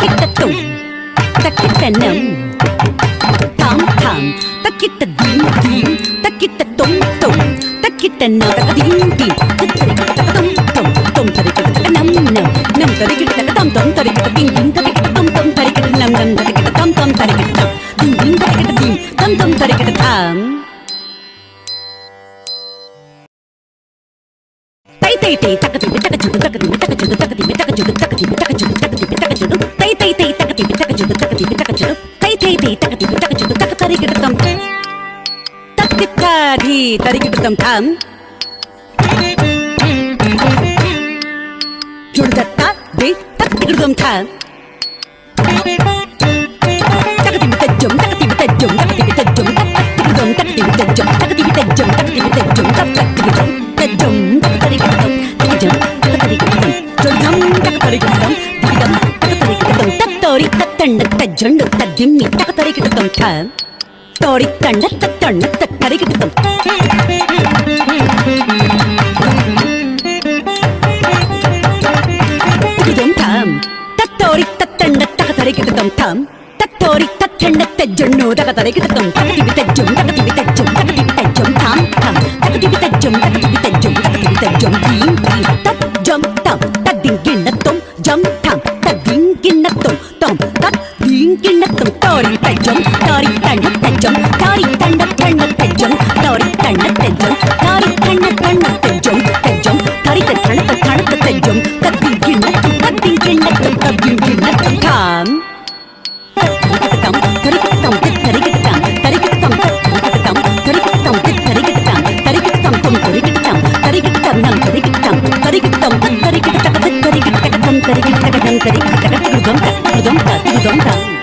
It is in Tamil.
தக்கிட்டத்தும் தக்கிட்டனம் தாம் தாம் தக்கிட்ட தீம் தீம் தக்கிட்ட தொம் தொம் தக்கிட்டனம் தீம் தீம் தரிக்கிட்ட தொம் தொம் தொம் தரிக்கிட்ட நம் நம் நம் தரிக்கிட்ட தம் தொம் தரிக்கிட்ட தீம் தீம் தரிக்கிட்ட தொம் தொம் தரிக்கிட்ட நம் நம் தரிக்கிட்ட தம் தொம் தரிக்கிட்ட தீம் தீம் தரிக்கிட்ட தீம் தம் தொம் தரிக்கிட்ட தாம் தை தை தை தக்கதி தக்கச்சுடு தக்கதி தக்கச்சுடு தக்கதி தக்கச்சுடு தக்கதி தக்கச்சுடு தக்கதி தக்கச்சுடு தை தை தை தக்கதி தக்கச்சுடு தக்கதி தக்கச்சுடு தை தை தை தக்கதி தக்கச்சுடு தக்கதரிக்கிட்டம் தக்கித்தாதி தரிக்கிட்டம் தாம் ஜுடுதத்தா தி தக்கிட்டம் தாம் தக்கதி வித்தஜம் தக்கதி வித்தஜம் தக்கதி வித்தஜம் தக்கதிகிதம் தக்கதி வித்தஜம் தக்கதி வித்தஜம் தக்கதி வித்தஜம் தக்கதிகிதம் தஜம் தக்கதரிக்கிட்டம் தஜம் தக்கதரிக்கிட்டம் ஜுடுதம் தக்கதரிக்கிட்டம் திகிதம் தக்கதரிக்கிட்டம் தத்தோரி தத்தண்ண தஜண்டு ததிம்மி தக்கதரிக்கிட்டம் தாம் தோரி தண்ண தத்தண்ண தக்கதரிக்கிட்டம் திகிதம் தாம் தத்தோரி தத்தண்ண தக்கதரிக்கிட்டம் தாம் தத்தோரி தத்தண்ண தஜண்ணு தக்கதரிக்கிட்டம் தக்கதி வித்தஜம் தக்கதி வித்தஜம் தக்கதி வித்தஜம் தாம் தாம் தக்கதி வித்தஜம் தக்கதி வித்தஜம் தக்கதி வித்தஜம் தீம் தீம் தஜம் தாம் ததிங்கிண்ணத்தும் ஜம் தாம் ததிங்கிண்ணத்தும் தாம் ததிங்கிண்ணத்தும் தோரி தஜம் தோரி தண்ண தஜம் தோரி தண்ண தண்ண தஜம் தோரி தண்ண தஜம் தோரி தண்ண தண்ண தஜம் தஜம் தோரி தண்ண தண்ண தஜம் ததிங்கிண்ணத்தும் ததிங்கிண்ணத்தும் ததிங்கிண்ணத்தும் தாம் தரிக்கிட்டம் தரிக்கிட்டம் தரிக்கிட்டம் தரிக்கிட்டம் தரிக்கிட்டம் தரிக்கிட்டம் தரிக்கிட்டம் தரிக்கிட்டம் தும் தரிக்கிட்டம் தரிக்கிட்டம் நம் தரிக்கிட்டம் தரிக்கிட்டம் தரிக்கிட்டம் தரிக்கிட்டம் தரிக்கிட்டம் தரிக்கிட்டம் தரிக்கிட்டம் தரிக்கிட்டம்